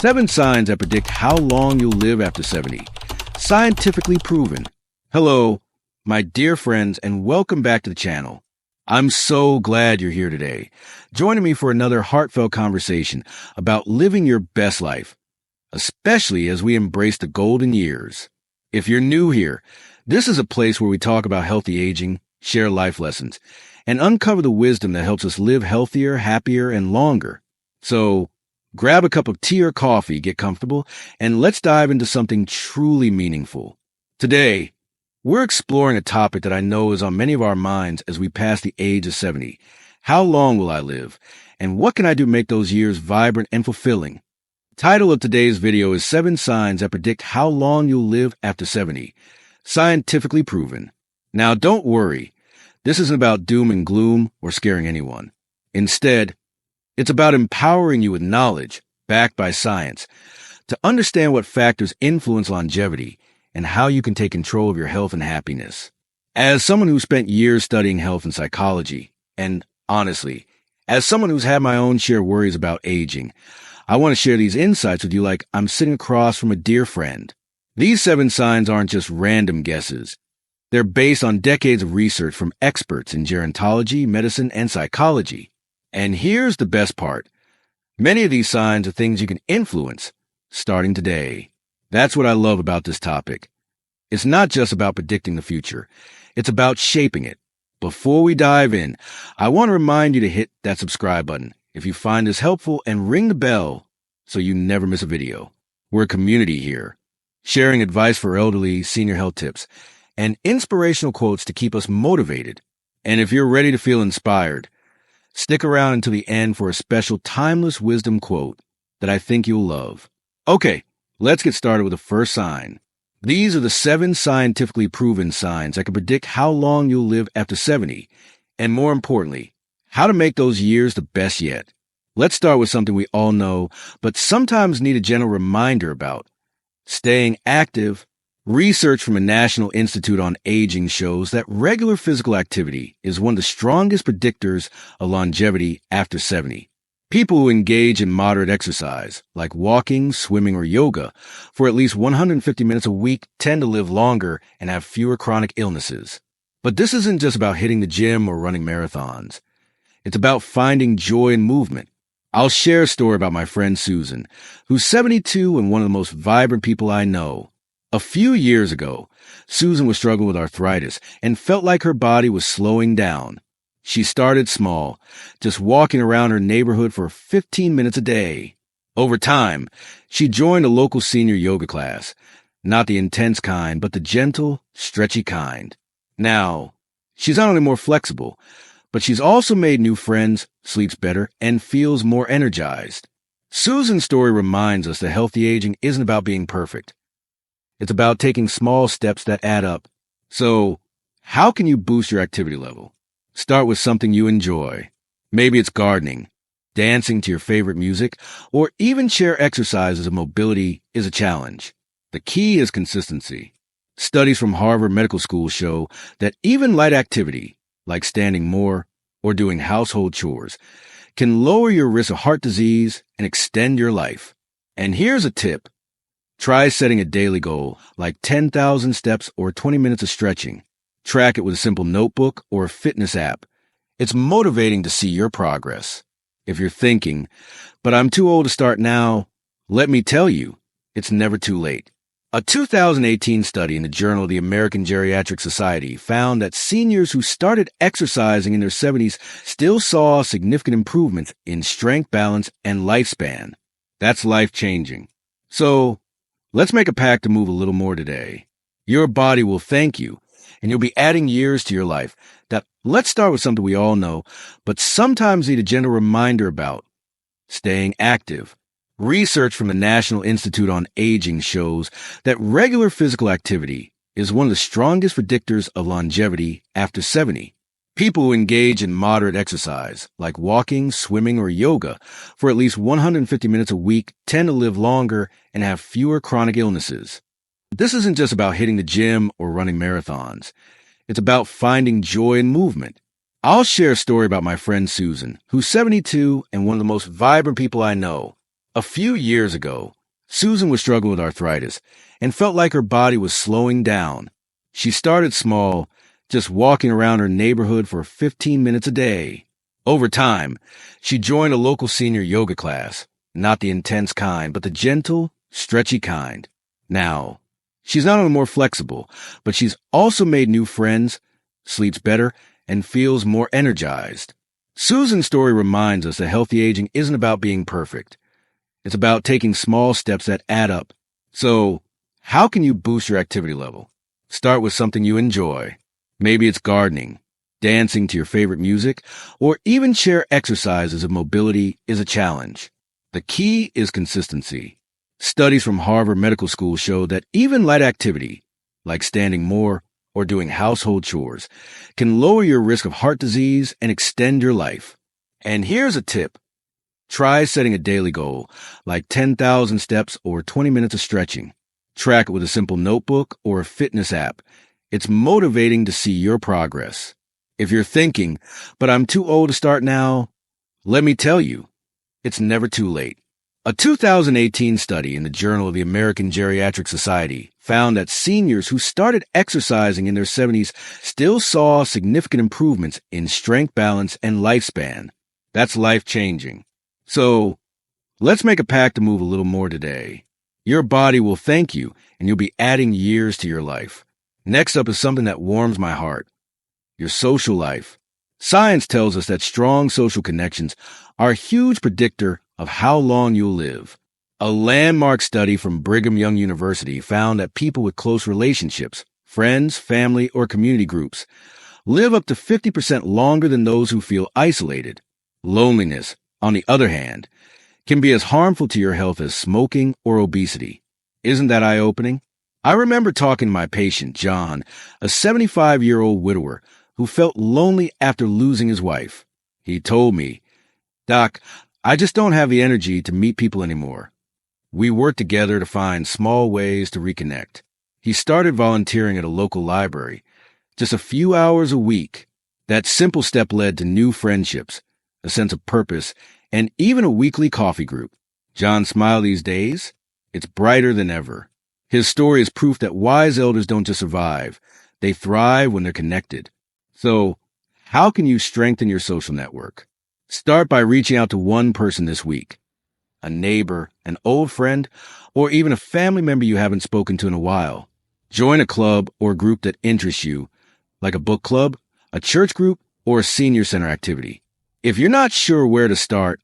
7 signs that predict how long you'll live after 70. Scientifically proven. Hello, my dear friends, and welcome back to the channel. I'm so glad you're here today, joining me for another heartfelt conversation about living your best life, especially as we embrace the golden years. If you're new here, this is a place where we talk about healthy aging, share life lessons, and uncover the wisdom that helps us live healthier, happier, and longer. So, grab a cup of tea or coffee, get comfortable, and let's dive into something truly meaningful. Today, we're exploring a topic that I know is on many of our minds as we pass the age of 70. How long will I live? And what can I do to make those years vibrant and fulfilling? The title of today's video is 7 Signs That Predict How Long You'll Live After 70. Scientifically proven. Now, don't worry. This isn't about doom and gloom or scaring anyone. Instead, it's about empowering you with knowledge, backed by science, to understand what factors influence longevity and how you can take control of your health and happiness. As someone who spent years studying health and psychology, and honestly, as someone who's had my own share of worries about aging, I want to share these insights with you like I'm sitting across from a dear friend. These 7 signs aren't just random guesses. They're based on decades of research from experts in gerontology, medicine, and psychology. And here's the best part. Many of these signs are things you can influence starting today. That's what I love about this topic. It's not just about predicting the future. It's about shaping it. Before we dive in, I want to remind you to hit that subscribe button if you find this helpful and ring the bell so you never miss a video. We're a community here, sharing advice for elderly, senior health tips, and inspirational quotes to keep us motivated. And if you're ready to feel inspired, stick around until the end for a special timeless wisdom quote that I think you'll love. Okay, let's get started with the first sign. These are the 7 scientifically proven signs that can predict how long you'll live after 70, and more importantly, how to make those years the best yet. Let's start with something we all know, but sometimes need a gentle reminder about: staying active. Research from the National Institute on Aging shows that regular physical activity is one of the strongest predictors of longevity after 70. People who engage in moderate exercise, like walking, swimming, or yoga, for at least 150 minutes a week tend to live longer and have fewer chronic illnesses. But this isn't just about hitting the gym or running marathons. It's about finding joy in movement. I'll share a story about my friend Susan, who's 72 and one of the most vibrant people I know. A few years ago, Susan was struggling with arthritis and felt like her body was slowing down. She started small, just walking around her neighborhood for 15 minutes a day. Over time, she joined a local senior yoga class, not the intense kind, but the gentle, stretchy kind. Now, she's not only more flexible, but she's also made new friends, sleeps better, and feels more energized. Susan's story reminds us that healthy aging isn't about being perfect. It's about taking small steps that add up. So, how can you boost your activity level? Start with something you enjoy. Maybe it's gardening, dancing to your favorite music, or even chair exercises of mobility is a challenge. The key is consistency. Studies from Harvard Medical School show that even light activity, like standing more or doing household chores, can lower your risk of heart disease and extend your life. And here's a tip. Try setting a daily goal, like 10,000 steps or 20 minutes of stretching. Track it with a simple notebook or a fitness app. It's motivating to see your progress. If you're thinking, but I'm too old to start now, let me tell you, it's never too late. A 2018 study in the Journal of the American Geriatric Society found that seniors who started exercising in their 70s still saw significant improvements in strength, balance, and lifespan. That's life-changing. So, let's make a pact to move a little more today. Your body will thank you, and you'll be adding years to your life. Let's start with something we all know, but sometimes need a gentle reminder about: staying active. Research from the National Institute on Aging shows that regular physical activity is one of the strongest predictors of longevity after 70. People who engage in moderate exercise, like walking, swimming, or yoga, for at least 150 minutes a week tend to live longer and have fewer chronic illnesses. This isn't just about hitting the gym or running marathons. It's about finding joy in movement. I'll share a story about my friend Susan, who's 72 and one of the most vibrant people I know. A few years ago, Susan was struggling with arthritis and felt like her body was slowing down. She started small, just walking around her neighborhood for 15 minutes a day. Over time, she joined a local senior yoga class, not the intense kind, but the gentle, stretchy kind. Now, she's not only more flexible, but she's also made new friends, sleeps better, and feels more energized. Susan's story reminds us that healthy aging isn't about being perfect. It's about taking small steps that add up. So, how can you boost your activity level? Start with something you enjoy. Maybe it's gardening, dancing to your favorite music, or even share exercises if mobility is a challenge. The key is consistency. Studies from Harvard Medical School show that even light activity, like standing more or doing household chores, can lower your risk of heart disease and extend your life. And here's a tip. Try setting a daily goal, like 10,000 steps or 20 minutes of stretching. Track it with a simple notebook or a fitness app. It's motivating to see your progress. If you're thinking, but I'm too old to start now, let me tell you, it's never too late. A 2018 study in the Journal of the American Geriatric Society found that seniors who started exercising in their 70s still saw significant improvements in strength balance and lifespan. That's life-changing. So, let's make a pact to move a little more today. Your body will thank you, and you'll be adding years to your life. Next up is something that warms my heart. Your social life. Science tells us that strong social connections are a huge predictor of how long you'll live. A landmark study from Brigham Young University found that people with close relationships, friends, family, or community groups, live up to 50% longer than those who feel isolated. Loneliness, on the other hand, can be as harmful to your health as smoking or obesity. Isn't that eye-opening? I remember talking to my patient, John, a 75-year-old widower who felt lonely after losing his wife. He told me, "Doc, I just don't have the energy to meet people anymore." We worked together to find small ways to reconnect. He started volunteering at a local library, just a few hours a week. That simple step led to new friendships, a sense of purpose, and even a weekly coffee group. John's smile these days, it's brighter than ever. His story is proof that wise elders don't just survive, they thrive when they're connected. So, how can you strengthen your social network? Start by reaching out to one person this week. A neighbor, an old friend, or even a family member you haven't spoken to in a while. Join a club or group that interests you, like a book club, a church group, or a senior center activity. If you're not sure where to start,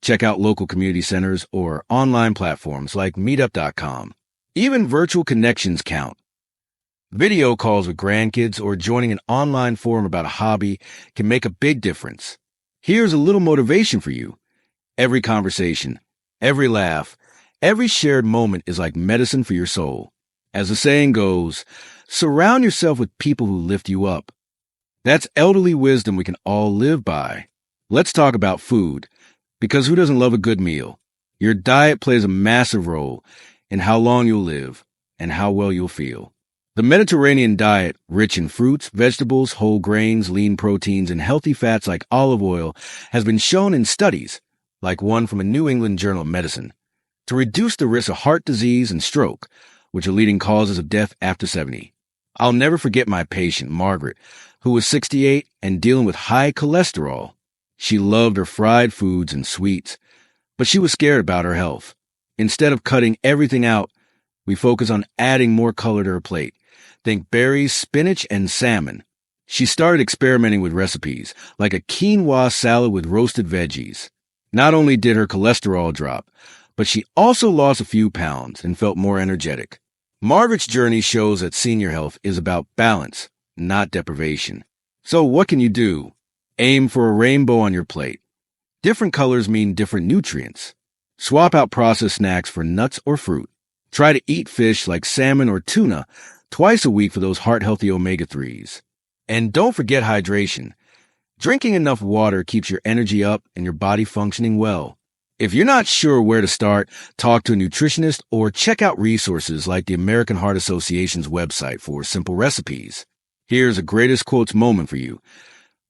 check out local community centers or online platforms like meetup.com. Even virtual connections count. Video calls with grandkids or joining an online forum about a hobby can make a big difference. Here's a little motivation for you. Every conversation, every laugh, every shared moment is like medicine for your soul. As the saying goes, surround yourself with people who lift you up. That's elderly wisdom we can all live by. Let's talk about food, because who doesn't love a good meal? Your diet plays a massive role in how long you'll live and how well you'll feel. The Mediterranean diet, rich in fruits, vegetables, whole grains, lean proteins, and healthy fats like olive oil, has been shown in studies, like one from a New England Journal of Medicine, to reduce the risk of heart disease and stroke, which are leading causes of death after 70. I'll never forget my patient, Margaret, who was 68 and dealing with high cholesterol. She loved her fried foods and sweets, but she was scared about her health. Instead of cutting everything out, we focus on adding more color to her plate. Think berries, spinach, and salmon. She started experimenting with recipes, like a quinoa salad with roasted veggies. Not only did her cholesterol drop, but she also lost a few pounds and felt more energetic. Margaret's journey shows that senior health is about balance, not deprivation. So what can you do? Aim for a rainbow on your plate. Different colors mean different nutrients. Swap out processed snacks for nuts or fruit. Try to eat fish like salmon or tuna twice a week for those heart-healthy omega-3s. And don't forget hydration. Drinking enough water keeps your energy up and your body functioning well. If you're not sure where to start, talk to a nutritionist or check out resources like the American Heart Association's website for simple recipes. Here's a greatest quotes moment for you.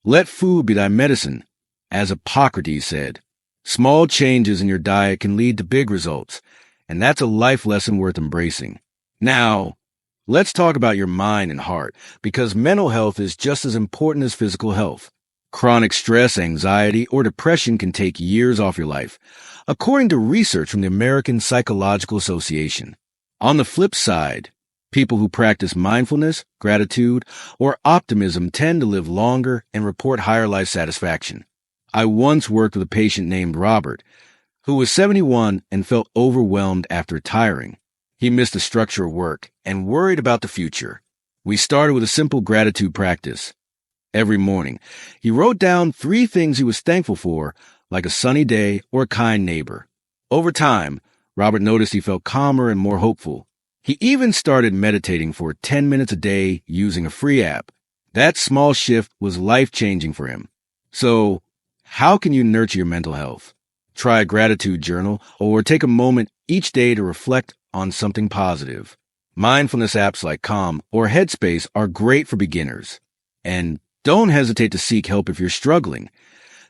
Let food be thy medicine, as Hippocrates said. Small changes in your diet can lead to big results, and that's a life lesson worth embracing. Now, let's talk about your mind and heart, because mental health is just as important as physical health. Chronic stress, anxiety, or depression can take years off your life, according to research from the American Psychological Association. On the flip side, people who practice mindfulness, gratitude, or optimism tend to live longer and report higher life satisfaction. I once worked with a patient named Robert, who was 71 and felt overwhelmed after retiring. He missed the structure of work and worried about the future. We started with a simple gratitude practice. Every morning, he wrote down 3 things he was thankful for, like a sunny day or a kind neighbor. Over time, Robert noticed he felt calmer and more hopeful. He even started meditating for 10 minutes a day using a free app. That small shift was life-changing for him. So, how can you nurture your mental health? Try a gratitude journal or take a moment each day to reflect on something positive. Mindfulness apps like Calm or Headspace are great for beginners. And don't hesitate to seek help if you're struggling.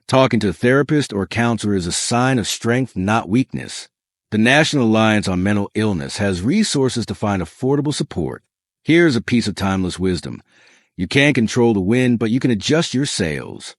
Talking to a therapist or counselor is a sign of strength, not weakness. The National Alliance on Mental Illness has resources to find affordable support. Here's a piece of timeless wisdom. You can't control the wind, but you can adjust your sails.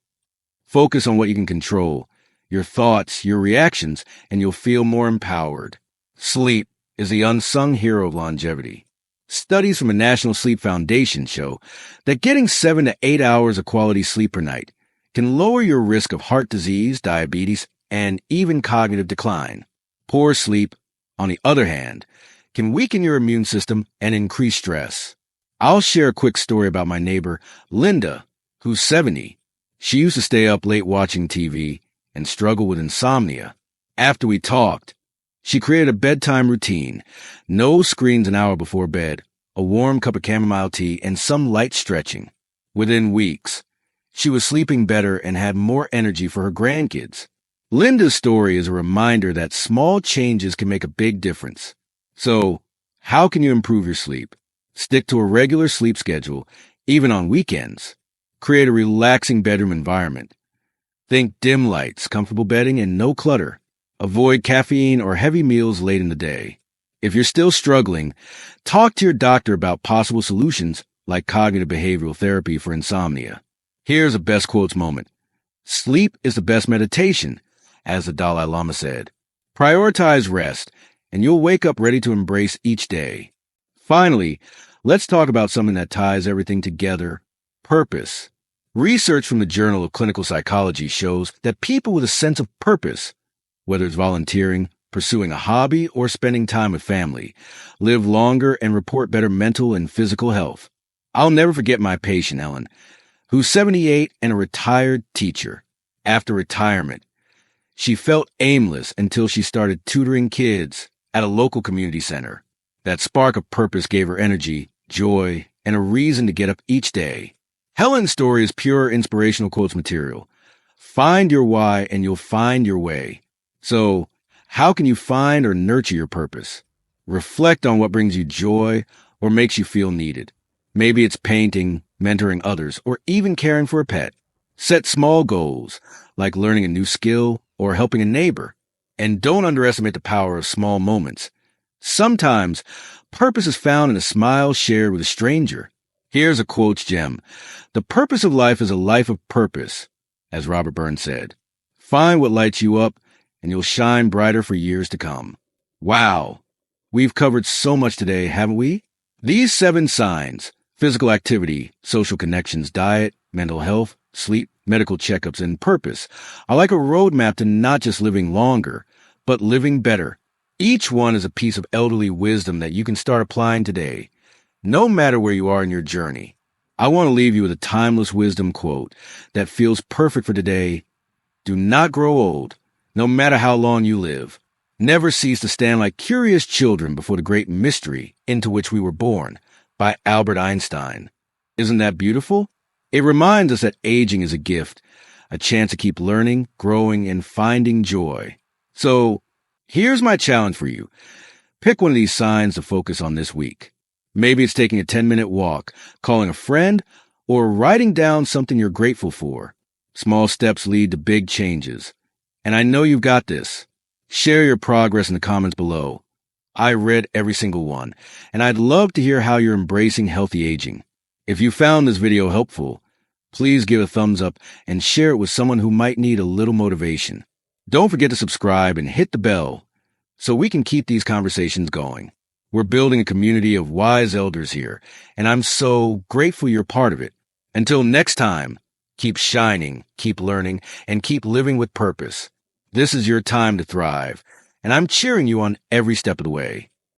Focus on what you can control, your thoughts, your reactions, and you'll feel more empowered. Sleep is the unsung hero of longevity. Studies from the National Sleep Foundation show that getting 7 to 8 hours of quality sleep per night can lower your risk of heart disease, diabetes, and even cognitive decline. Poor sleep, on the other hand, can weaken your immune system and increase stress. I'll share a quick story about my neighbor, Linda, who's 70. She used to stay up late watching TV and struggle with insomnia. After we talked, she created a bedtime routine: no screens an hour before bed, a warm cup of chamomile tea, and some light stretching. Within weeks, she was sleeping better and had more energy for her grandkids. Linda's story is a reminder that small changes can make a big difference. So, how can you improve your sleep? Stick to a regular sleep schedule, even on weekends. Create a relaxing bedroom environment. Think dim lights, comfortable bedding, and no clutter. Avoid caffeine or heavy meals late in the day. If you're still struggling, talk to your doctor about possible solutions like cognitive behavioral therapy for insomnia. Here's a best quotes moment. Sleep is the best meditation, as the Dalai Lama said. Prioritize rest, and you'll wake up ready to embrace each day. Finally, let's talk about something that ties everything together: purpose. Research from the Journal of Clinical Psychology shows that people with a sense of purpose, whether it's volunteering, pursuing a hobby, or spending time with family, live longer and report better mental and physical health. I'll never forget my patient, Ellen, who's 78 and a retired teacher. After retirement, she felt aimless until she started tutoring kids at a local community center. That spark of purpose gave her energy, joy, and a reason to get up each day. Helen's story is pure inspirational quotes material. Find your why and you'll find your way. So, how can you find or nurture your purpose? Reflect on what brings you joy or makes you feel needed. Maybe it's painting, mentoring others, or even caring for a pet. Set small goals, like learning a new skill or helping a neighbor. And don't underestimate the power of small moments. Sometimes, purpose is found in a smile shared with a stranger. Here's a quotes gem. The purpose of life is a life of purpose, as Robert Burns said. Find what lights you up, and you'll shine brighter for years to come. Wow! We've covered so much today, haven't we? These 7 signs: physical activity, social connections, diet, mental health, sleep, medical checkups, and purpose are like a roadmap to not just living longer, but living better. Each one is a piece of elderly wisdom that you can start applying today, no matter where you are in your journey. I want to leave you with a timeless wisdom quote that feels perfect for today. Do not grow old, no matter how long you live. Never cease to stand like curious children before the great mystery into which we were born, by Albert Einstein. Isn't that beautiful? It reminds us that aging is a gift, a chance to keep learning, growing, and finding joy. So, here's my challenge for you. Pick one of these signs to focus on this week. Maybe it's taking a 10-minute walk, calling a friend, or writing down something you're grateful for. Small steps lead to big changes. And I know you've got this. Share your progress in the comments below. I read every single one, and I'd love to hear how you're embracing healthy aging. If you found this video helpful, please give a thumbs up and share it with someone who might need a little motivation. Don't forget to subscribe and hit the bell so we can keep these conversations going. We're building a community of wise elders here, and I'm so grateful you're part of it. Until next time, keep shining, keep learning, and keep living with purpose. This is your time to thrive, and I'm cheering you on every step of the way.